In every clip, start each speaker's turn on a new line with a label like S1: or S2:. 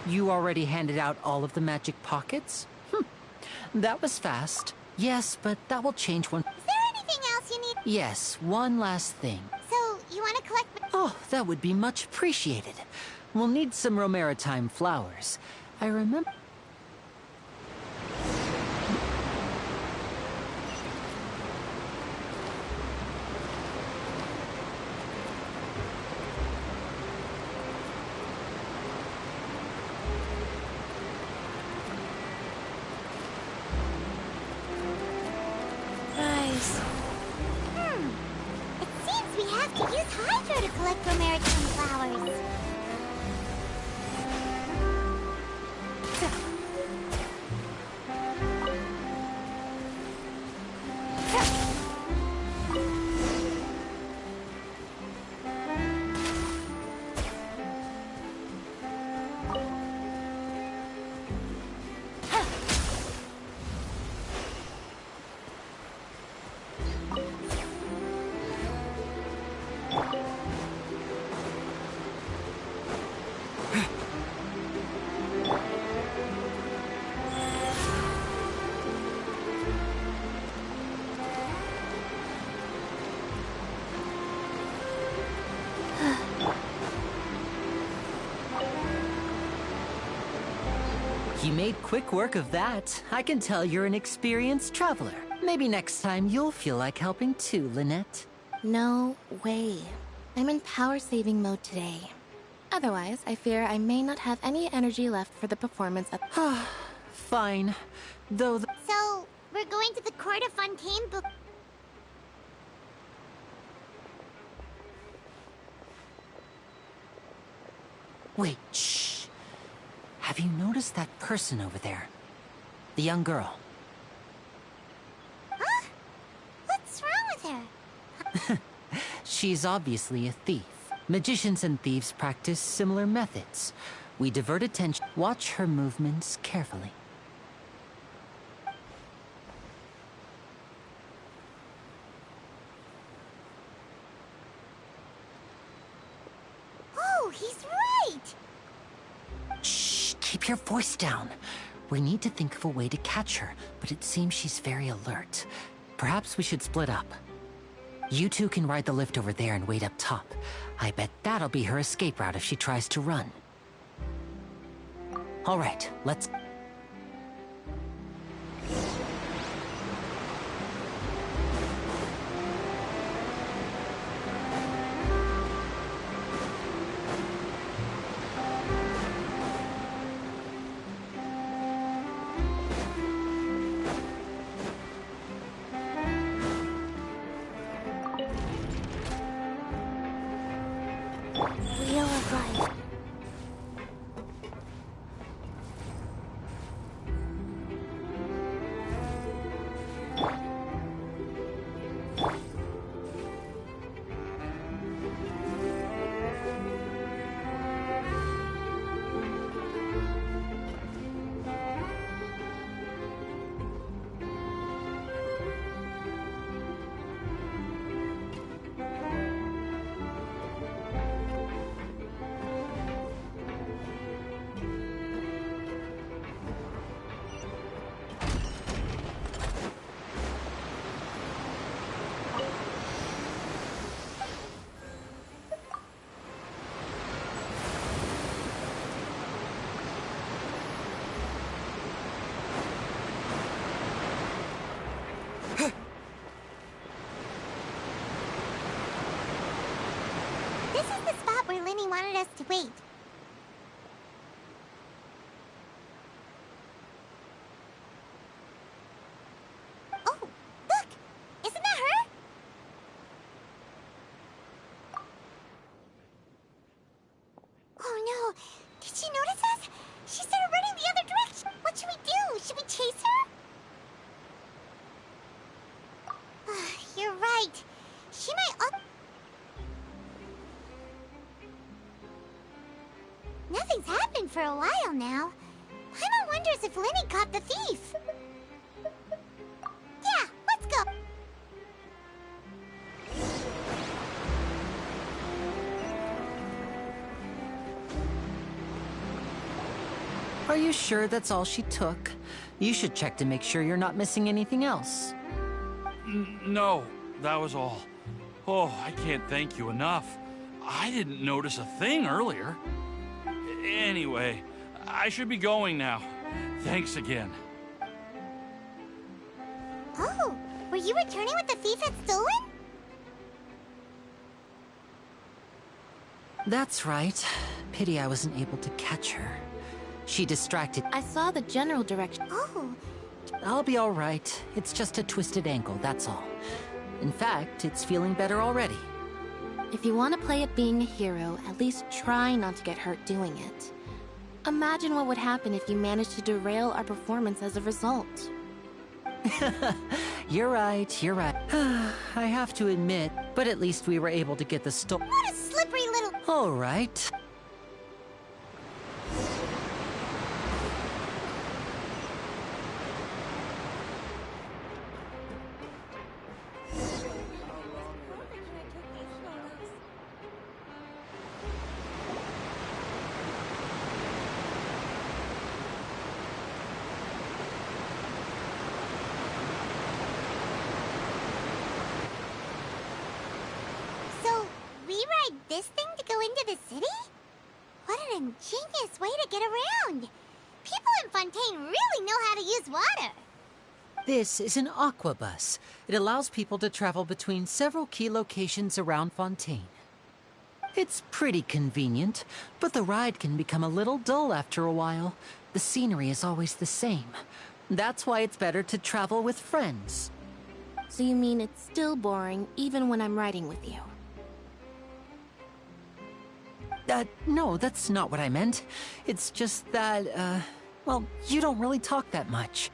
S1: You already handed out all of the magic pockets? That was fast. Yes, but that will change one.
S2: Is there anything else you need?
S1: Yes, one last thing.
S2: So, you want to collect...
S1: Oh, that would be much appreciated. We'll need some Romaritime flowers. I remember...
S2: It seems we have to use Hydro to collect Romaritime flowers.
S1: You made quick work of that. I can tell you're an experienced traveler. Maybe next time you'll feel like helping too, Lynette.
S3: No way. I'm in power-saving mode today. Otherwise, I fear I may not have any energy left for the performance of...
S1: Fine. Though the...
S2: So, we're going to the Court of Fontaine book...
S1: Wait, shh. Have you noticed that person over there? The young girl.
S2: Huh? What's wrong with her?
S1: She's obviously a thief. Magicians and thieves practice similar methods. We divert attention. Watch her movements carefully.
S2: Oh, he's right!
S1: Shh, keep your voice down. We need to think of a way to catch her, but it seems she's very alert. Perhaps we should split up. You two can ride the lift over there and wait up top. I bet that'll be her escape route if she tries to run. All right, let's...
S2: We are right. This is the spot where Linny wanted us to wait. Oh, look! Isn't that her? Oh no! Did she notice us? She started running the other direction! What should we do? Should we chase her? You're right. She might Nothing's happened for a while now. Paimon wonders if Linny caught the thief. Yeah, let's go.
S1: Are you sure that's all she took? You should check to make sure you're not missing anything else.
S4: No, that was all. Oh, I can't thank you enough. I didn't notice a thing earlier. Anyway, I should be going now. Thanks again.
S2: Oh, were you returning what the thief had stolen?
S1: That's right. Pity I wasn't able to catch her. She distracted.
S3: I saw the general direction.
S2: Oh,
S1: I'll be all right. It's just a twisted ankle, that's all. In fact, it's feeling better already.
S3: If you want to play at being a hero, at least try not to get hurt doing it. Imagine what would happen if you managed to derail our performance as a result.
S1: You're right, you're right. I have to admit, but at least we were able to get the
S2: what a slippery little...
S1: All right.
S2: So, we ride this thing to go into the city? What an ingenious way to get around! People in Fontaine really know how to use water!
S1: This is an aqua bus. It allows people to travel between several key locations around Fontaine. It's pretty convenient, but the ride can become a little dull after a while. The scenery is always the same. That's why it's better to travel with friends.
S3: So you mean it's still boring even when I'm riding with you?
S1: No, that's not what I meant. It's just that, well, you don't really talk that much.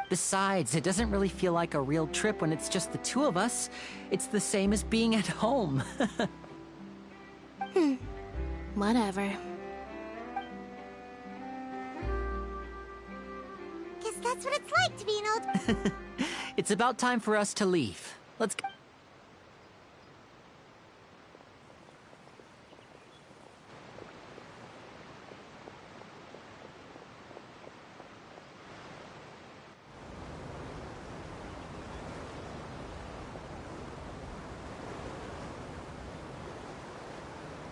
S1: Besides, it doesn't really feel like a real trip when it's just the two of us. It's the same as being at home.
S3: Whatever.
S2: Guess that's what it's like to be an old...
S1: It's about time for us to leave. Let's go.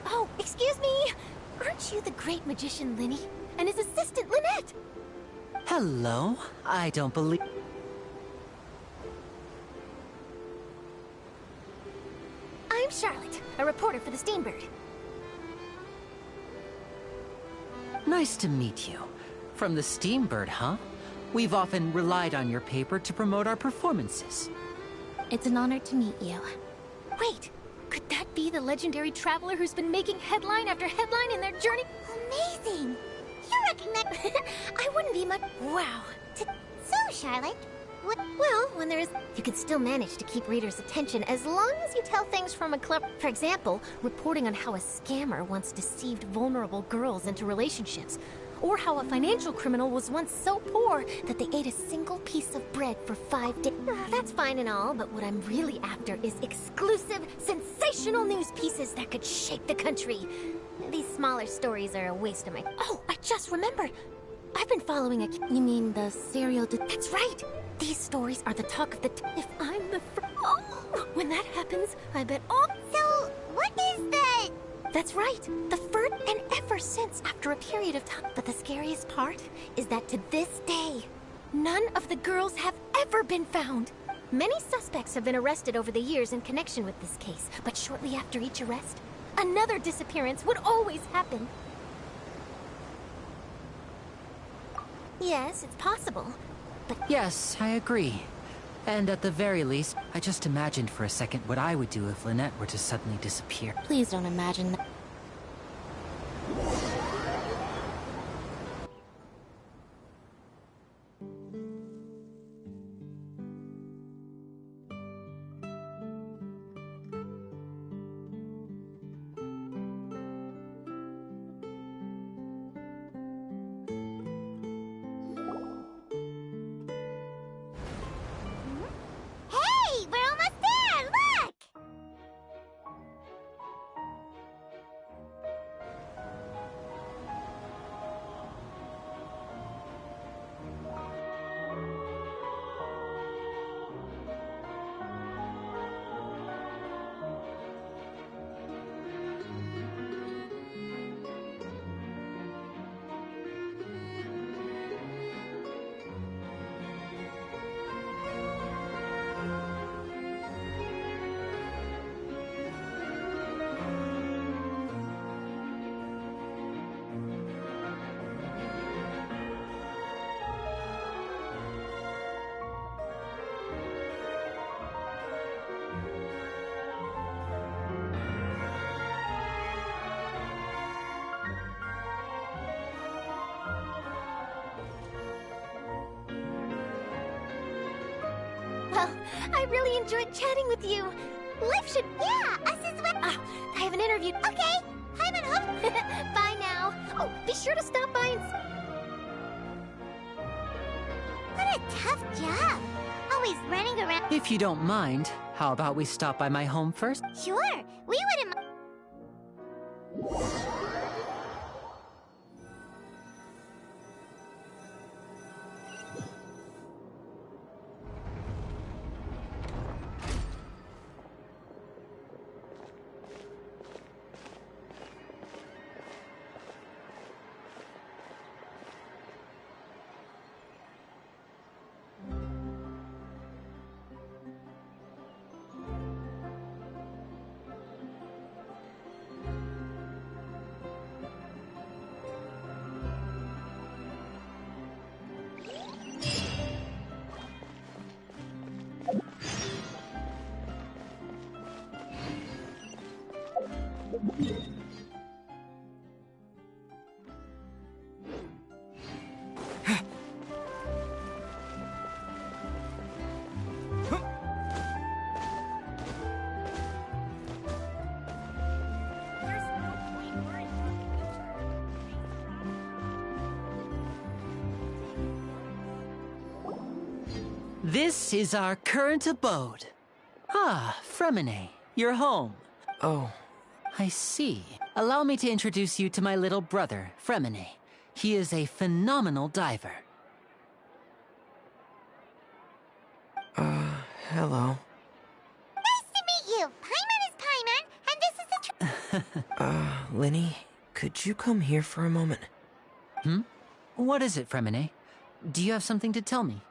S5: Oh, excuse me! Aren't you the great magician Linny? And his assistant Lynette?
S1: Hello? I don't believe...
S5: I'm Charlotte, a reporter for the Steambird.
S1: Nice to meet you. From the Steambird, huh? We've often relied on your paper to promote our performances.
S3: It's an honor to meet you.
S5: Wait, could that be the legendary traveler who's been making headline after headline in their journey?
S2: Amazing! You recognize...
S5: I wouldn't be much... Wow.
S2: So, Charlotte, what...
S5: Well, when there is... You can still manage to keep readers' attention as long as you tell things from a clever... For example, reporting on how a scammer once deceived vulnerable girls into relationships. Or how a financial criminal was once so poor that they ate a single piece of bread for 5 days. That's fine and all, but what I'm really after is exclusive, sensational news pieces that could shake the country. These smaller stories are a waste of my... Oh, I just remembered! I've been following a...
S3: You mean the serial...
S5: That's right! These stories are the talk of the... If I'm the Oh! When that happens, I bet all...
S2: So, what is the...
S5: That's right! The first and ever since after a period of time. But the scariest part is that to this day, none of the girls have ever been found. Many suspects have been arrested over the years in connection with this case, but shortly after each arrest, another disappearance would always happen. Yes, it's possible, but...
S1: Yes, I agree. And at the very least, I just imagined for a second what I would do if Lynette were to suddenly disappear.
S3: Please don't imagine that.
S2: Hey, we're almost there! Look!
S5: Well, I really enjoyed chatting with you. Life should...
S2: Yeah, us as well.
S5: I have an interview.
S2: Okay, I'm at home.
S5: Bye now. Oh, be sure to stop by and...
S2: What a tough job. Always running around.
S1: If you don't mind, how about we stop by my home first?
S2: Sure, we wouldn't...
S1: This is our current abode. Ah, Fremine, you're home.
S6: Oh.
S1: I see. Allow me to introduce you to my little brother, Fremine. He is a phenomenal diver.
S6: Hello.
S2: Nice to meet you. Paimon is Paimon, and this is the...
S6: Lenny, could you come here for a moment?
S1: What is it, Fremine? Do you have something to tell me?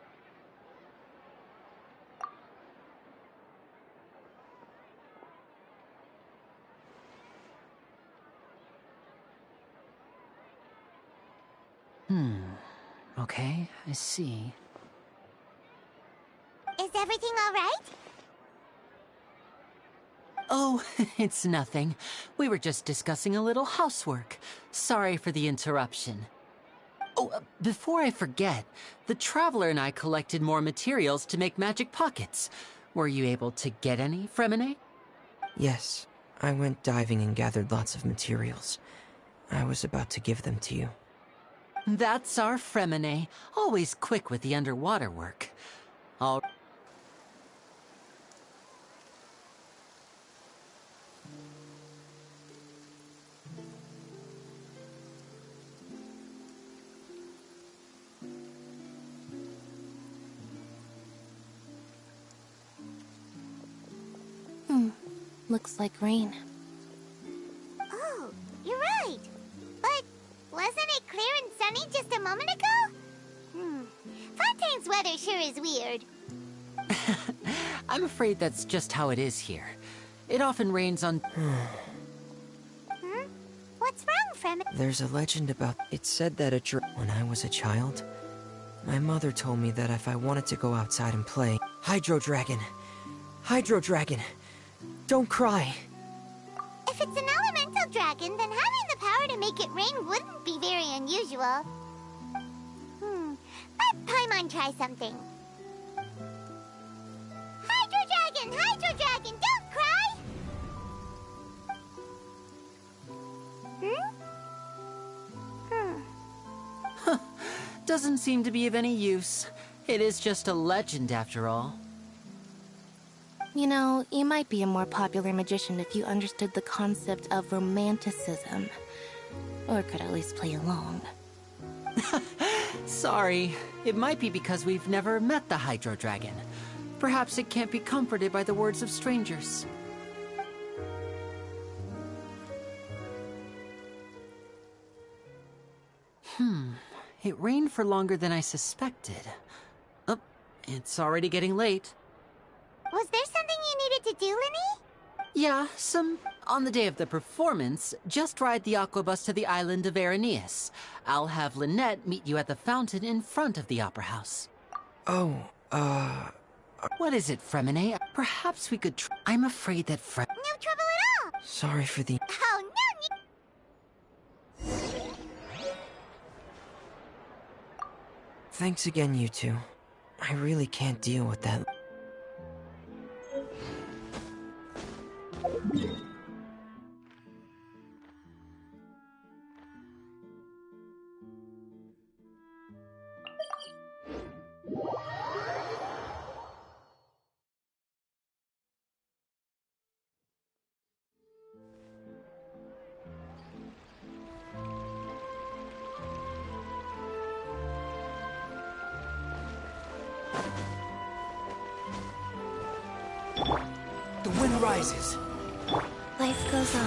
S1: Okay, I see.
S2: Is everything all right?
S1: Oh, it's nothing. We were just discussing a little housework. Sorry for the interruption. Oh, before I forget, the Traveler and I collected more materials to make magic pockets. Were you able to get any, Fremine?
S6: Yes, I went diving and gathered lots of materials. I was about to give them to you.
S1: That's our Fremine, always quick with the underwater work. All
S3: Looks like rain.
S2: Oh, you're right. But wasn't it clear and sunny just a moment ago? Fontaine's weather sure is weird.
S1: I'm afraid that's just how it is here. It often rains on...
S2: What's wrong, Fremine?
S6: There's a legend about... It said that when I was a child, my mother told me that if I wanted to go outside and play... Hydro Dragon! Hydro Dragon! Don't cry!
S2: If it's an elemental dragon, then having the power to make it rain wouldn't be very unusual. Let Paimon try something. Hydro Dragon! Hydro Dragon! Don't cry!
S1: Doesn't seem to be of any use. It is just a legend after all.
S3: You know, you might be a more popular magician if you understood the concept of romanticism. Or could at least play along.
S1: Sorry, it might be because we've never met the Hydro Dragon. Perhaps it can't be comforted by the words of strangers. It rained for longer than I suspected. Oh, it's already getting late.
S2: Was there something you needed to do, Lenny?
S1: Yeah, on the day of the performance, just ride the aquabus to the island of Aranius. I'll have Lynette meet you at the fountain in front of the opera house.
S6: Oh,
S1: What is it, Fremine? Perhaps we could I'm afraid that
S2: No trouble at all!
S6: sorry for the...
S2: Oh, no need...
S6: Thanks again, you two. I really can't deal with that. The wind rises.
S3: Life goes on.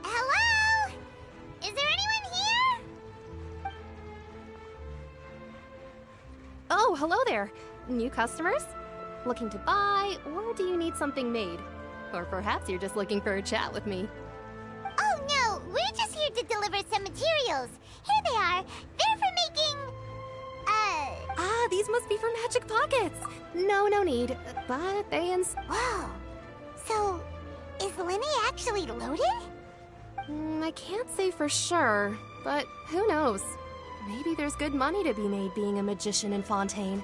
S2: Hello? Is there anyone here?
S5: Oh, hello there. New customers? Looking to buy, or do you need something made? Or perhaps you're just looking for a chat with me.
S2: Oh no, we're just here to deliver some materials. Here they are. They're for making...
S5: Ah, these must be for magic pockets. No need. But they
S2: Whoa. So, is Lenny actually loaded?
S5: I can't say for sure, but who knows? Maybe there's good money to be made being a magician in Fontaine.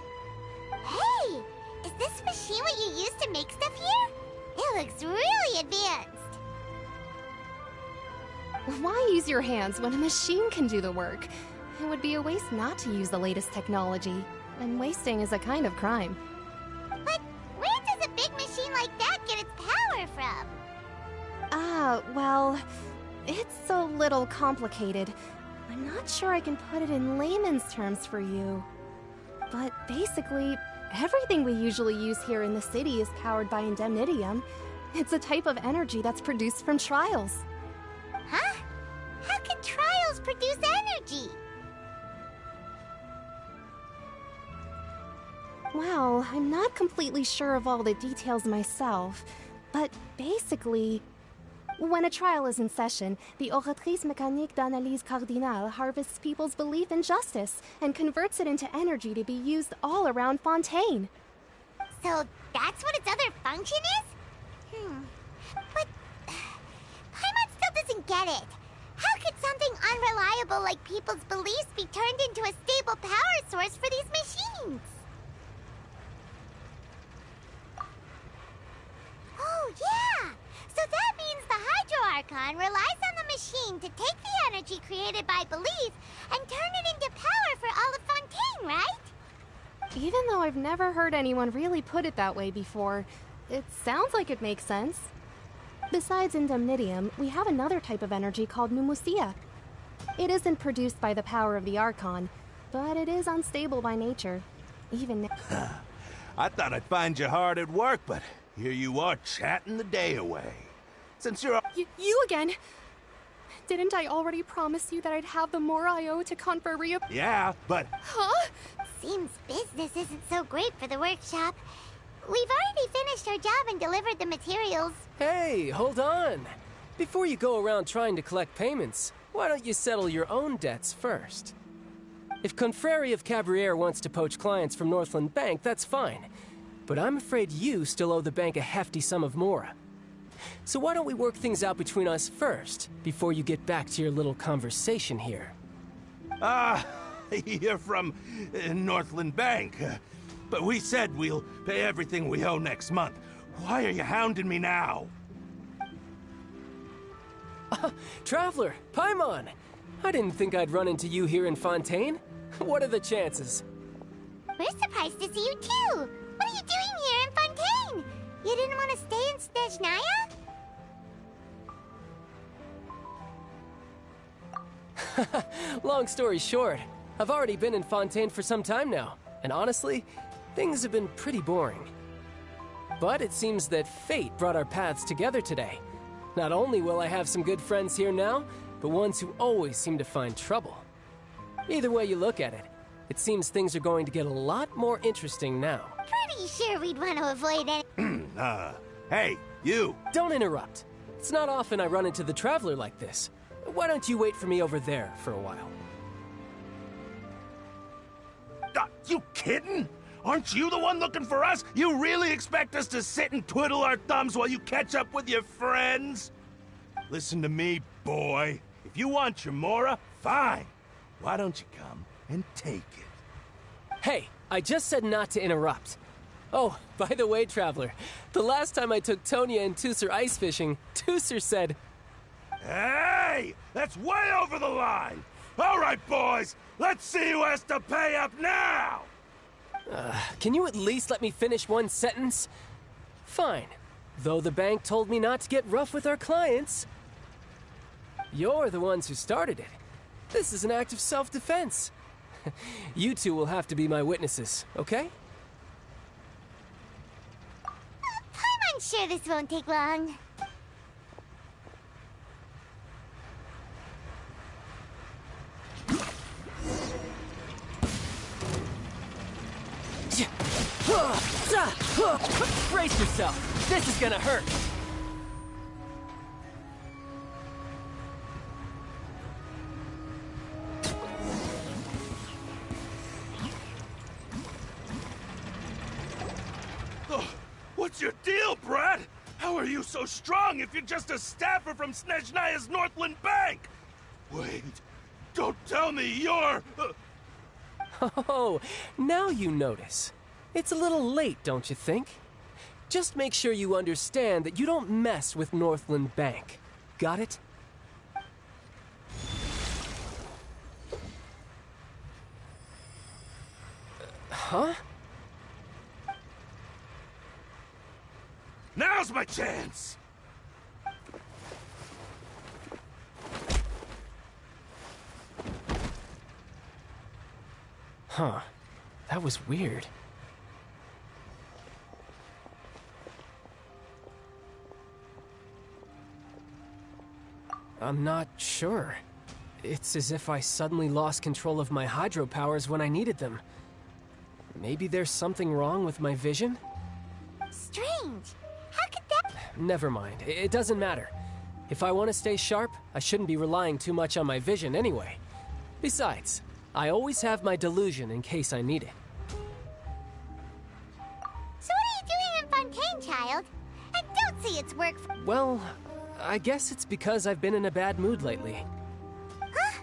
S2: Hey! Is this machine what you use to make stuff here? It looks really advanced.
S5: Why use your hands when a machine can do the work? It would be a waste not to use the latest technology, and wasting is a kind of crime.
S2: But where does a big machine like that get its power from?
S5: Well, it's a little complicated. I'm not sure I can put it in layman's terms for you. But basically, everything we usually use here in the city is powered by indemnitium. It's a type of energy that's produced from trials.
S2: Huh? How can trials produce energy?
S5: Well, I'm not completely sure of all the details myself, but basically, when a trial is in session, the Oratrice Mécanique d'Analyse Cardinale harvests people's belief in justice and converts it into energy to be used all around Fontaine.
S2: So that's what its other function is? But Paimon still doesn't get it. How could something unreliable like people's beliefs be turned into a stable power source for these machines? Oh, yeah! So that means the Hydro Archon relies on the machine to take the energy created by belief and turn it into power for all of Fontaine, right?
S5: Even though I've never heard anyone really put it that way before, it sounds like it makes sense. Besides indemnitium, we have another type of energy called pneumosia. It isn't produced by the power of the Archon, but it is unstable by nature. Even
S7: I thought I'd find you hard at work, but here you are chatting the day away. Since you're...
S5: You again? Didn't I already promise you that I'd have the more I owe to Conferria?
S7: Yeah, but...
S5: Huh?
S2: Seems business isn't so great for the workshop. We've already finished our job and delivered the materials.
S8: Hey, hold on. Before you go around trying to collect payments, why don't you settle your own debts first? If Confrérie of Cabriere wants to poach clients from Northland Bank, that's fine. But I'm afraid you still owe the bank a hefty sum of mora. So why don't we work things out between us first, before you get back to your little conversation here?
S7: You're from Northland Bank. But we said we'll pay everything we owe next month. Why are you hounding me now?
S8: Traveler, Paimon! I didn't think I'd run into you here in Fontaine. What are the chances?
S2: We're surprised to see you too. What are you doing here in Fontaine? You didn't want to stay in Snezhnaya?
S8: Long story short, I've already been in Fontaine for some time now, and honestly, things have been pretty boring. But it seems that fate brought our paths together today. Not only will I have some good friends here now, but ones who always seem to find trouble. Either way you look at it, it seems things are going to get a lot more interesting now.
S2: Pretty sure we'd want to avoid any...
S7: Hey, you!
S8: Don't interrupt. It's not often I run into the Traveler like this. Why don't you wait for me over there for a while?
S7: You kidding? Aren't you the one looking for us? You really expect us to sit and twiddle our thumbs while you catch up with your friends? Listen to me, boy. If you want your Mora, fine. Why don't you come and take it?
S8: Hey, I just said not to interrupt. Oh, by the way, Traveler, the last time I took Tonya and Tusser ice fishing, Tusser said...
S7: Hey! That's way over the line! All right, boys, let's see who has to pay up now!
S8: Can you at least let me finish one sentence? Fine. Though the bank told me not to get rough with our clients. You're the ones who started it. This is an act of self-defense. You two will have to be my witnesses, okay?
S2: I'm sure this won't take long.
S8: Brace yourself. This is gonna hurt.
S7: What's your deal, Brad? How are you so strong if you're just a staffer from Snezhnaya's Northland Bank? Wait, don't tell me you're...
S8: Oh, now you notice. It's a little late, don't you think? Just make sure you understand that you don't mess with Northland Bank. Got it? Huh?
S7: Now's my chance!
S8: Huh. That was weird. I'm not sure. It's as if I suddenly lost control of my hydro powers when I needed them. Maybe there's something wrong with my vision?
S2: Strange. How could that...
S8: Never mind. It doesn't matter. If I want to stay sharp, I shouldn't be relying too much on my vision anyway. Besides, I always have my delusion in case I need it.
S2: So what are you doing in Fontaine, child? I don't see its work for...
S8: Well, I guess it's because I've been in a bad mood lately.
S2: Huh?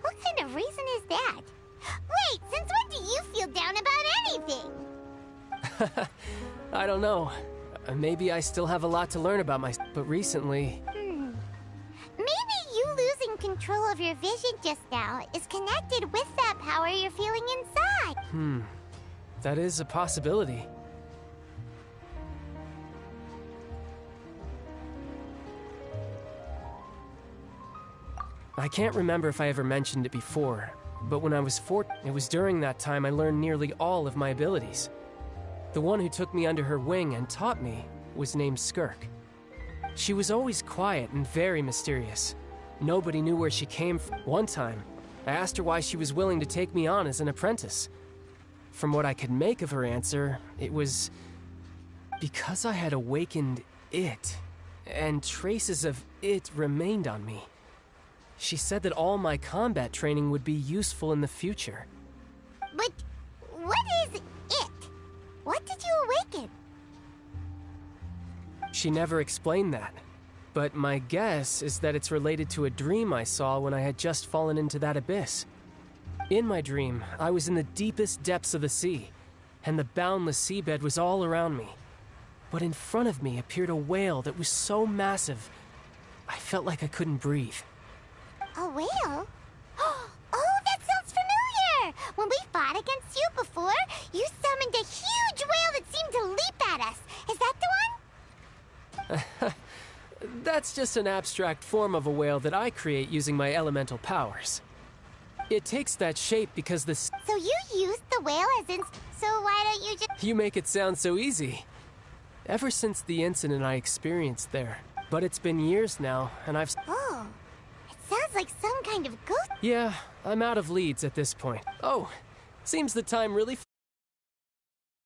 S2: What kind of reason is that? Wait, since when do you feel down about anything?
S8: I don't know. Maybe I still have a lot to learn about myself, but recently...
S2: Maybe you losing control of your vision just now is connected with that power you're feeling inside.
S8: That is a possibility. I can't remember if I ever mentioned it before, but when I was 4, it was during that time I learned nearly all of my abilities. The one who took me under her wing and taught me was named Skirk. She was always quiet and very mysterious. Nobody knew where she came from. One time, I asked her why she was willing to take me on as an apprentice. From what I could make of her answer, it was because I had awakened it, and traces of it remained on me. She said that all my combat training would be useful in the future.
S2: But what is it? What did you awaken?
S8: She never explained that, but my guess is that it's related to a dream I saw when I had just fallen into that abyss. In my dream, I was in the deepest depths of the sea, and the boundless seabed was all around me. But in front of me appeared a whale that was so massive, I felt like I couldn't breathe.
S2: A whale? Oh, that sounds familiar! When we fought against you before, you summoned a huge whale that seemed to leap at us. Is that the one?
S8: That's just an abstract form of a whale that I create using my elemental powers. It takes that shape because the...
S2: So you used the whale as in... So why don't you just...
S8: You make it sound so easy. Ever since the incident I experienced there. But it's been years now, and I've...
S2: Oh, it sounds like some kind of ghost...
S8: Yeah, I'm out of leads at this point. Oh, seems the time really